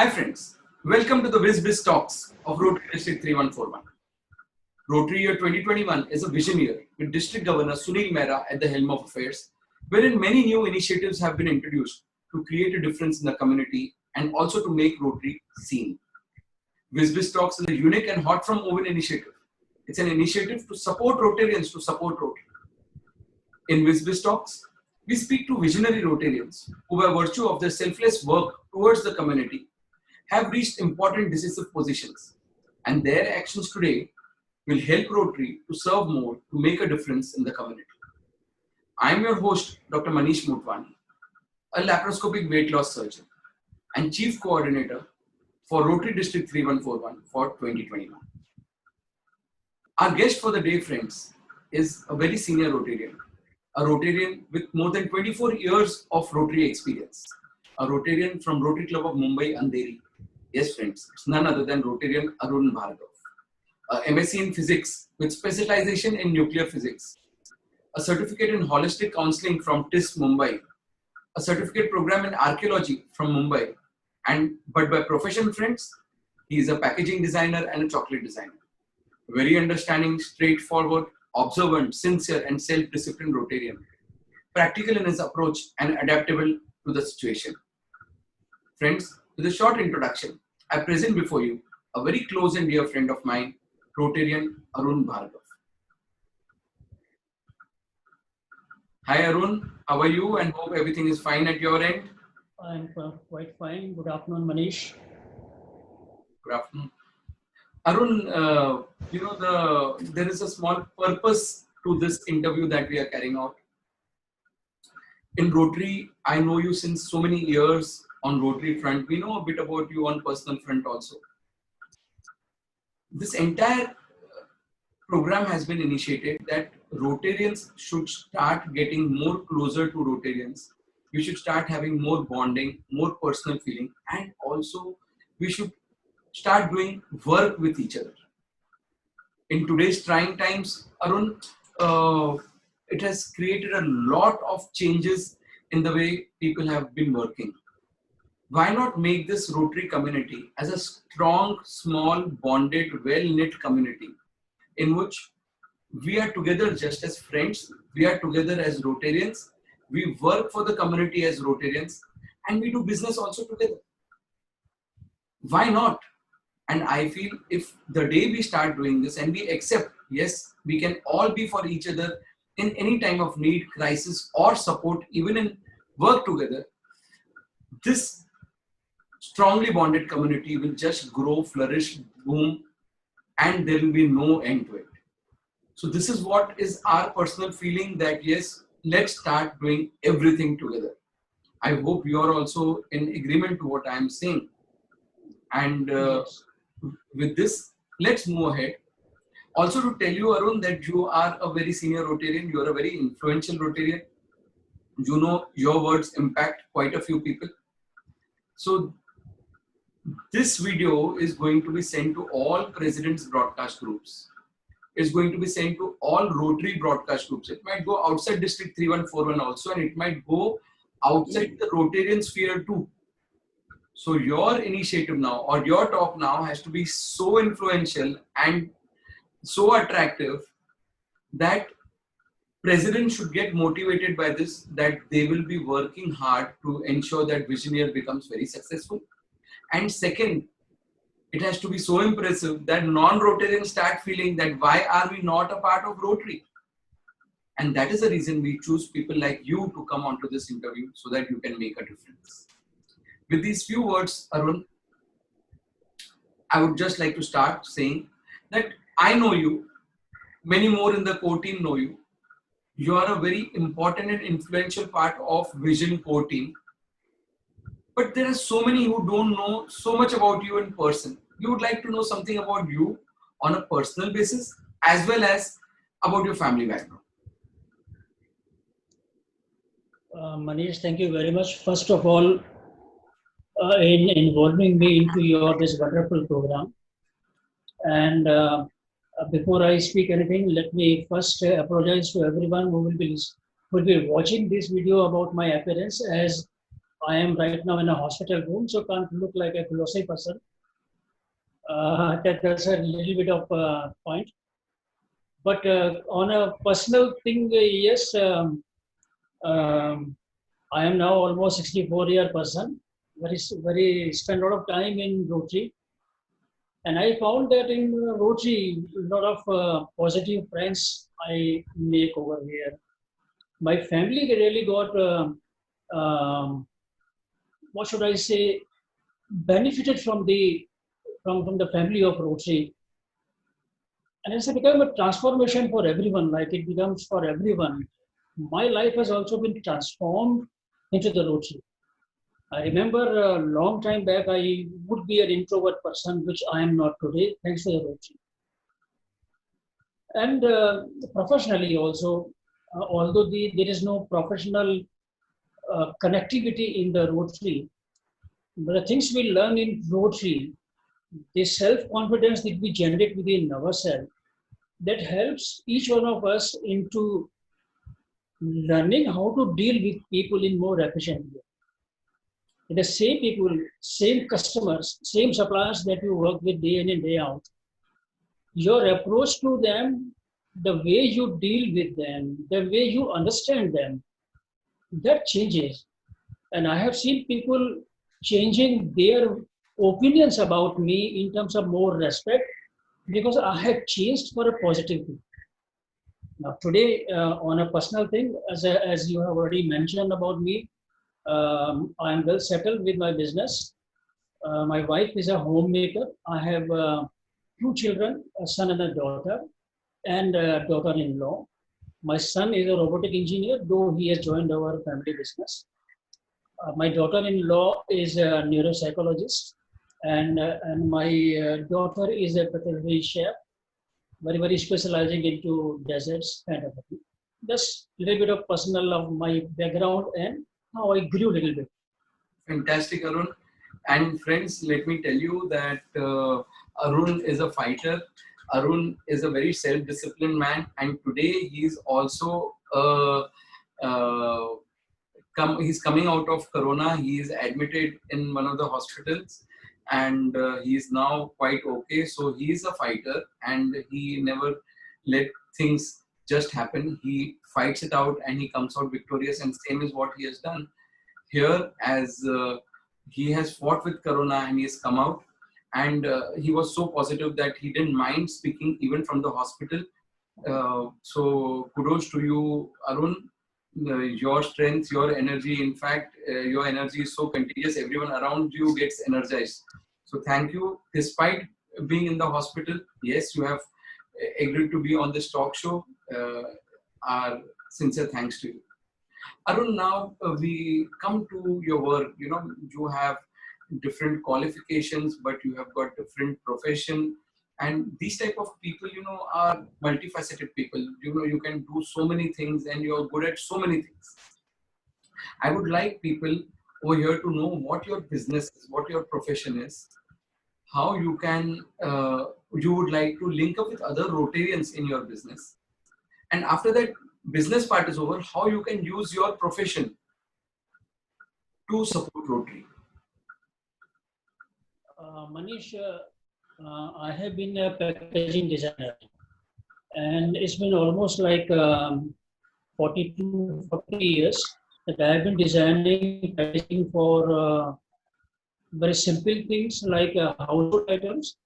Hi friends, welcome to the WizBiz Talks of Rotary District 3141. Rotary Year 2021 is a vision year with District Governor Sunil Mehra at the helm of affairs, wherein many new initiatives have been introduced to create a difference in the community and also to make Rotary seen. WizBiz Talks is a unique and hot from oven initiative. It's an initiative to support Rotarians to support Rotary. In WizBiz Talks, we speak to visionary Rotarians who, by virtue of their selfless work towards the community, have reached important decisive positions, and their actions today will help Rotary to serve more to make a difference in the community. I am your host, Dr. Manish Motwani, a laparoscopic weight loss surgeon and Chief Coordinator for Rotary District 3141 for 2021. Our guest for the day, friends, is a very senior Rotarian, a Rotarian with more than 24 years of Rotary experience, a Rotarian from Rotary Club of Mumbai, Andheri. Yes, friends, it's none other than Rotarian Arun Bhargava, a MSc in Physics with specialization in nuclear physics, a certificate in holistic counseling from TIS Mumbai, a certificate program in archaeology from Mumbai, but by profession, friends, he is a packaging designer and a chocolate designer. Very understanding, straightforward, observant, sincere, and self-disciplined Rotarian, practical in his approach and adaptable to the situation. Friends, with a short introduction, I present before you a very close and dear friend of mine, Rotarian Arun Bhargava. Hi Arun, how are you, and hope everything is fine at your end? I'm quite fine. Good afternoon, Manish. Good afternoon. Arun, there is a small purpose to this interview that we are carrying out. In Rotary, I know you since so many years on Rotary front. We know a bit about you on personal front also. This entire program has been initiated that Rotarians should start getting more closer to Rotarians. We should start having more bonding, more personal feeling, and also we should start doing work with each other. In today's trying times, Arun, it has created a lot of changes in the way people have been working. Why not make this Rotary community as a strong, small, bonded, well-knit community in which we are together just as friends, we are together as Rotarians, we work for the community as Rotarians, and we do business also together. Why not? And I feel if the day we start doing this and we accept, yes, we can all be for each other in any time of need, crisis, or support, even in work together, this strongly bonded community will just grow, flourish, boom, and there will be no end to it. So this is what is our personal feeling that yes, let's start doing everything together. I hope you are also in agreement to what I am saying. And Yes. with this, let's move ahead. Also to tell you, Arun, that you are a very senior Rotarian, you are a very influential Rotarian. You know your words impact quite a few people. So this video is going to be sent to all President's broadcast groups. It's going to be sent to all Rotary broadcast groups. It might go outside District 3141 also, and it might go outside the Rotarian sphere too. So your initiative now or your talk now has to be so influential and so attractive that President should get motivated by this, that they will be working hard to ensure that Vision Year becomes very successful. And second, it has to be so impressive that non-Rotarians start feeling that why are we not a part of Rotary? And that is the reason we choose people like you to come onto this interview so that you can make a difference. With these few words, Arun, I would just like to start saying that I know you, many more in the core team know you. You are a very important and influential part of Vision core team. But there are so many who don't know so much about you in person. We would like to know something about you on a personal basis as well as about your family background. Manish, thank you very much. First of all, in involving me into this wonderful program. And before I speak anything, let me first apologize to everyone who will be watching this video about my appearance, as I am right now in a hospital room, so can't look like a glossy person. That's a little bit of point. But on a personal thing, yes, I am now almost 64-year person. Very spend a lot of time in Rotary, and I found that in Rotary, a lot of positive friends I make over here. My family really got what should I say, benefited from the family of Rotary, and it's become a transformation for everyone. Like it becomes for everyone. My life has also been transformed into the Rotary. I remember a long time back, I would be an introvert person, which I am not today, thanks to the Rotary. And professionally also, although there is no professional connectivity in the Rotary, but the things we learn in Rotary, the self-confidence that we generate within ourselves, that helps each one of us into learning how to deal with people in more efficient way. The same people, same customers, same suppliers that you work with day in and day out, your approach to them, the way you deal with them, the way you understand them, that changes. And I have seen people changing their opinions about me in terms of more respect because I have changed for a positive thing. Now, today, on a personal thing, as you have already mentioned about me, I am well settled with my business. My wife is a homemaker. I have two children, a son and a daughter, and a daughter-in-law. My son is a robotic engineer, though he has joined our family business. My daughter-in-law is a neuropsychologist, and my daughter is a veterinary chef, very specializing into desserts kind of thing. Just a little bit of personal of my background and how I grew a little bit. Fantastic, Arun. And friends, let me tell you that Arun is a fighter. Arun is a very self-disciplined man, and today he is also he's coming out of Corona. He is admitted in one of the hospitals, and he is now quite okay. So he is a fighter, and he never let things just happen. He fights it out, and he comes out victorious. And same is what he has done here, as he has fought with Corona and he has come out. And he was so positive that he didn't mind speaking even from the hospital. So kudos to you, Arun. Your strength, your energy, in fact, your energy is so contagious. Everyone around you gets energized. So thank you. Despite being in the hospital, yes, you have agreed to be on this talk show. Our sincere thanks to you. Arun, now we come to your work. You know, you have different qualifications, but you have got different profession. And these type of people, you know, are multifaceted people. You know, you can do so many things and you're good at so many things. I would like people over here to know what your business is, what your profession is, how you can, you would like to link up with other Rotarians in your business. And after that business part is over, how you can use your profession to support Rotary. Manish, I have been a packaging designer, and it's been almost like 40 to 40 years that I have been designing packaging for very simple things like household items.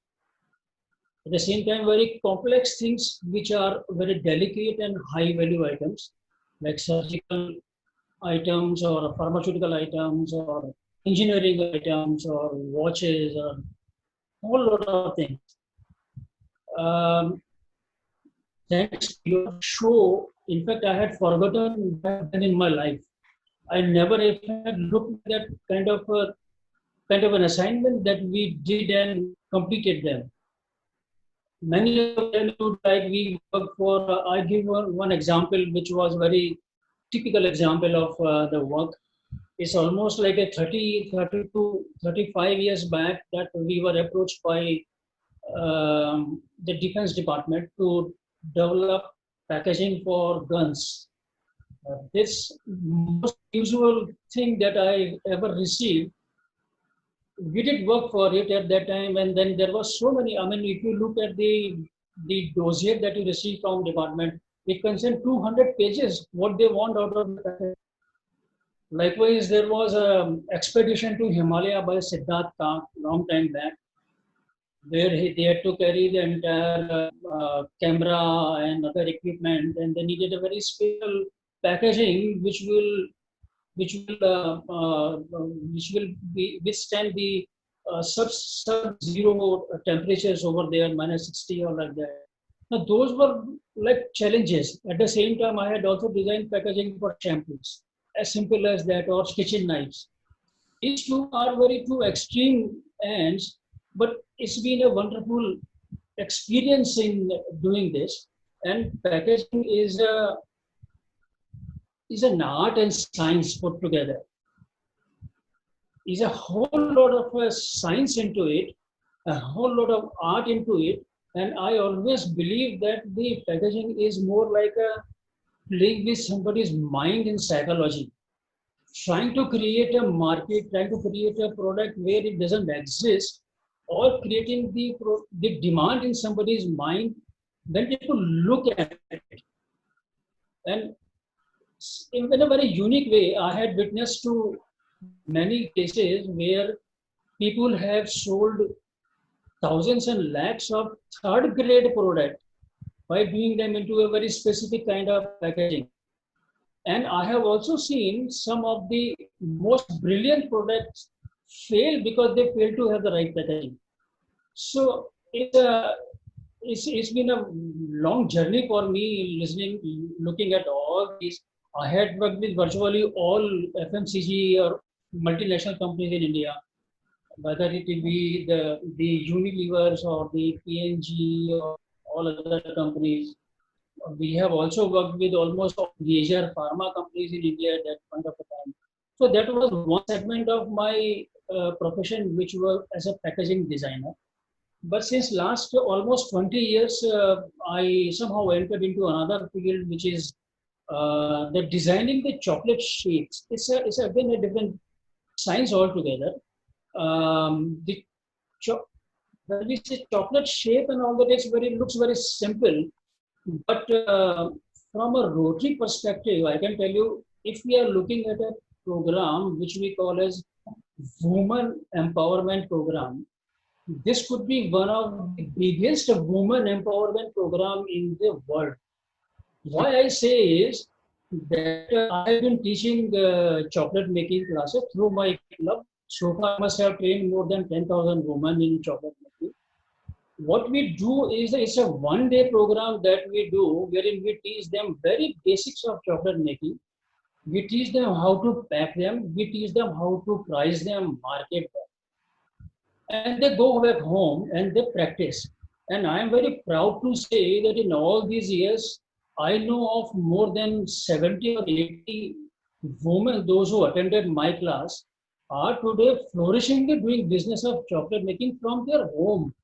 At the same time, very complex things which are very delicate and high value items like surgical items or pharmaceutical items or engineering items or watches or whole lot of things. Thanks to your show, in fact, I had forgotten that in my life. I never had looked at that kind of an assignment that we did and completed them. Many of them would like we work for. I give one example, which was very typical example of the work. It's almost like a 30 to 35 years back that we were approached by the Defense Department to develop packaging for guns. This most usual thing that I ever received, we did work for it at that time, and then there was so many. I mean, if you look at the dossier that you receive from department, it contains 200 pages. What they want out of the package. Likewise, there was an expedition to Himalaya by Siddharth Kant long time back, where they had to carry the entire camera and other equipment, and they needed a very special packaging which will withstand the sub-zero temperatures over there, -60 or like that. Now those were like challenges. At the same time, I had also designed packaging for shampoos, as simple as that, or kitchen knives. These two are very two extreme ends, but it's been a wonderful experience in doing this. And packaging is an art and science put together. Is a whole lot of science into it, a whole lot of art into it, and I always believe that the packaging is more like a playing with somebody's mind and psychology, trying to create a market, trying to create a product where it doesn't exist, or creating the demand in somebody's mind when people look at it. And in a very unique way, I had witnessed to many cases where people have sold thousands and lakhs of third grade product by doing them into a very specific kind of packaging. And I have also seen some of the most brilliant products fail because they fail to have the right packaging. So it's been a long journey for me listening, looking at all these. I had worked with virtually all FMCG or multinational companies in India, whether it be the Unilevers or the PNG or all other companies. We have also worked with almost all major pharma companies in India at that point of time. So that was one segment of my profession, which was as a packaging designer. But since last almost 20 years, I somehow entered into another field, which is the designing the chocolate shapes. It's again a different science altogether. The cho- when we say chocolate shape and all that, looks very simple. But from a Rotary perspective, I can tell you, if we are looking at a program which we call as Women Empowerment Program, this could be one of the biggest women empowerment program in the world. Why I say is that I have been teaching chocolate making classes through my club. So far, I must have trained more than 10,000 women in chocolate making. What we do is it's a one-day program that we do wherein we teach them very basics of chocolate making. We teach them how to pack them. We teach them how to price them, market them, and they go back home and they practice. And I am very proud to say that in all these years, I know of more than 70 or 80 women, those who attended my class, are today flourishingly doing business of chocolate making from their home.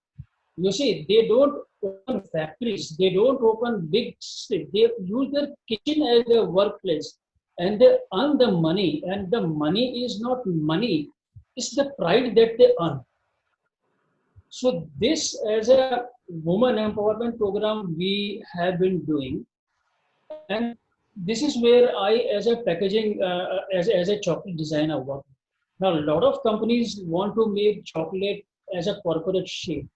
You see, they don't open factories, they don't open big, they use their kitchen as their workplace and they earn the money. And the money is not money, it's the pride that they earn. So this as a woman empowerment program we have been doing, and this is where I, as a packaging, as a chocolate designer, work. Now, a lot of companies want to make chocolate as a corporate shape.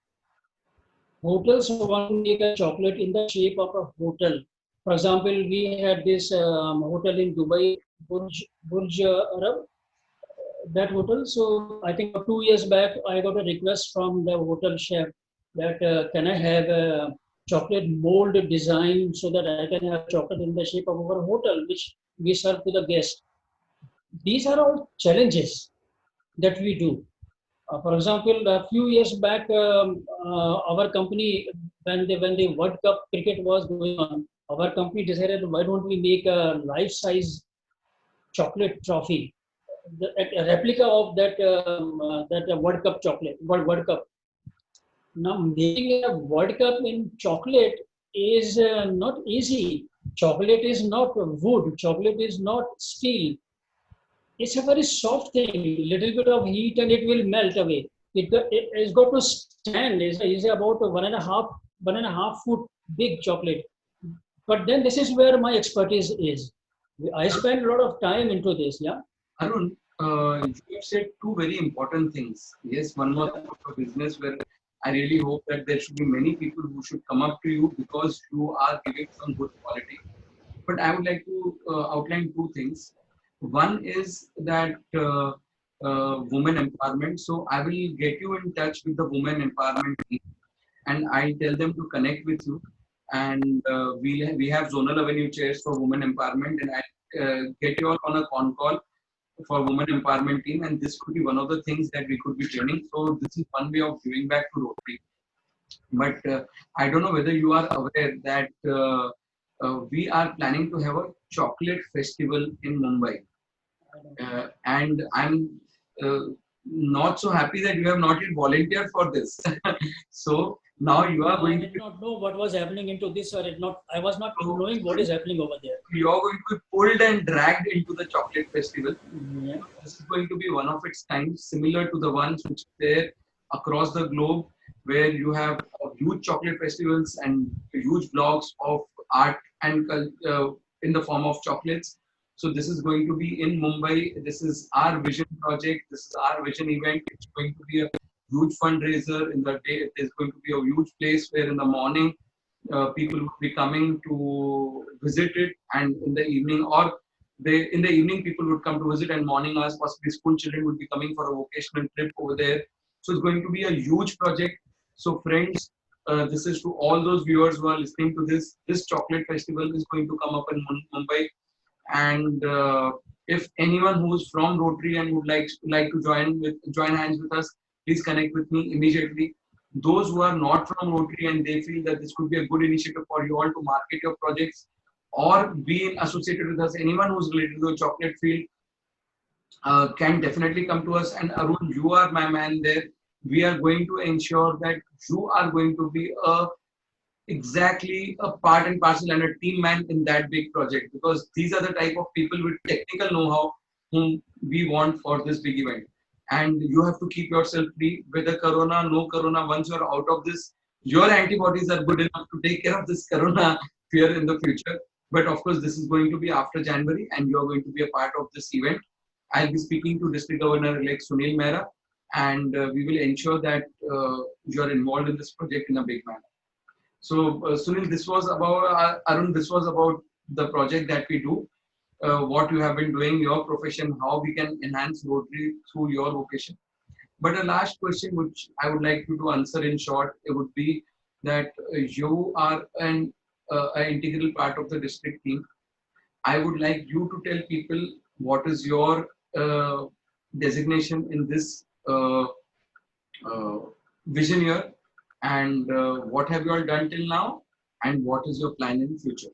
Hotels want to make a chocolate in the shape of a hotel. For example, we had this hotel in Dubai, Burj Arab, that hotel. So I think 2 years back, I got a request from the hotel chef that can I have a chocolate mold design so that I can have chocolate in the shape of our hotel, which we serve to the guest. These are all challenges that we do. For example, a few years back, our company, when the World Cup cricket was going on, our company decided why don't we make a life-size chocolate trophy, a replica of that World Cup chocolate, World Cup. Now, making a World Cup in chocolate is not easy. chocolate is not wood, chocolate is not steel. It's a very soft thing, little bit of heat and it will melt away. It's got to stand, is about 1.5 foot big chocolate. But then this is where my expertise is. I spend a lot of time into this, yeah. Arun, you have said two very important things. Yes, one was about a business where I really hope that there should be many people who should come up to you because you are giving some good quality. But I would like to outline two things. One is that women empowerment. So I will get you in touch with the women empowerment team, and I tell them to connect with you. And we have zonal avenue chairs for women empowerment, and I get you all on a con call for women empowerment team, and this could be one of the things that we could be training. So this is one way of giving back to Rotary. But I don't know whether you are aware that we are planning to have a chocolate festival in Mumbai, and I'm uh, not so happy that you have not yet volunteered for this. So now you are I going to did be, not know what was happening into this, or I was not knowing what is happening over there. you are going to be pulled and dragged into the chocolate festival. Yeah. This is going to be one of its kind, similar to the ones which are there across the globe, where you have huge chocolate festivals and huge blocks of art and in the form of chocolates. So this is going to be in Mumbai. This is our vision project. This is our vision event. It's going to be a huge fundraiser in the day. It is going to be a huge place where in the morning people will be coming to visit it, and in the evening or in the evening people would come to visit, and morning hours possibly school children would be coming for a vocational trip over there. So it's going to be a huge project. So friends, this is to all those viewers who are listening to this. This chocolate festival is going to come up in Mumbai, and if anyone who is from Rotary and would like to join hands with us, please connect with me immediately. Those who are not from Rotary and they feel that this could be a good initiative for you all to market your projects or be associated with us, anyone who's related to the chocolate field can definitely come to us. And Arun, you are my man there. We are going to ensure that you are going to be exactly a part and parcel and a team man in that big project, because these are the type of people with technical know-how whom we want for this big event. And you have to keep yourself free, whether corona, no corona. Once you're out of this, your antibodies are good enough to take care of this corona fear in the future. But of course, this is going to be after January, and you are going to be a part of this event. I'll be speaking to District Governor elect Sunil Mehra, and we will ensure that you are involved in this project in a big manner. So, Sunil, this was about Arun. This was about the project that we do, what you have been doing, your profession, how we can enhance Rotary through your vocation. But a last question, which I would like you to answer in short, it would be that you are an integral part of the district team. I would like you to tell people what is your designation in this uh, vision year, and what have you all done till now, and what is your plan in future.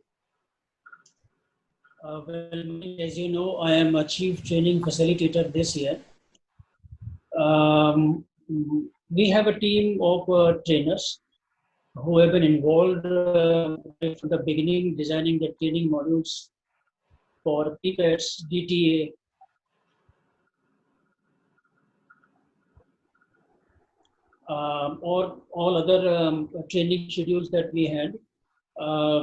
Well, as you know, I am a chief training facilitator this year. We have a team of trainers who have been involved from the beginning, designing the training modules for PPETs, DTA, or all other training schedules that we had.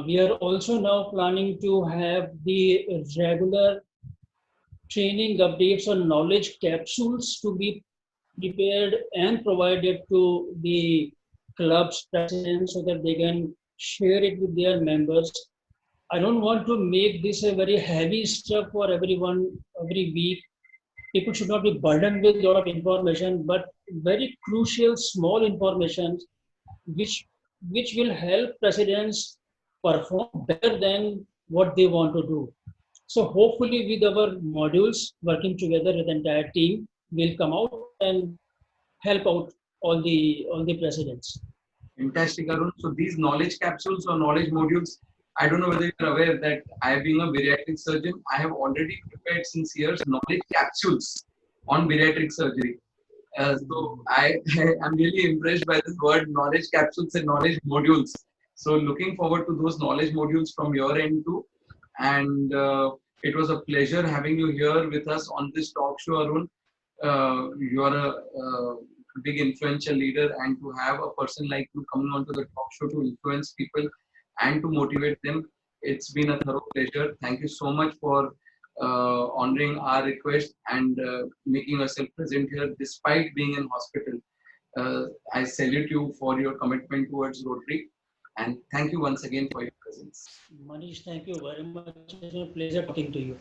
We are also now planning to have the regular training updates on knowledge capsules to be prepared and provided to the club's presidents so that they can share it with their members. I don't want to make this a very heavy stuff for everyone every week. People should not be burdened with a lot of information, but very crucial small information which which will help presidents perform better than what they want to do. So hopefully with our modules working together with the entire team, we'll come out and help out all the presidents. Fantastic, Arun. So these knowledge capsules or knowledge modules, I don't know whether you're aware that I, being a bariatric surgeon, I have already prepared since years knowledge capsules on bariatric surgery. So I am really impressed by this word knowledge capsules and knowledge modules. So looking forward to those knowledge modules from your end too. And it was a pleasure having you here with us on this talk show, Arun. You are a big influential leader, and to have a person like you coming onto the talk show to influence people and to motivate them, it's been a thorough pleasure. Thank you so much for honoring our request and making yourself present here despite being in hospital. I salute you for your commitment towards Rotary, and thank you once again for your presence. Manish, thank you very much. It's a pleasure talking to you.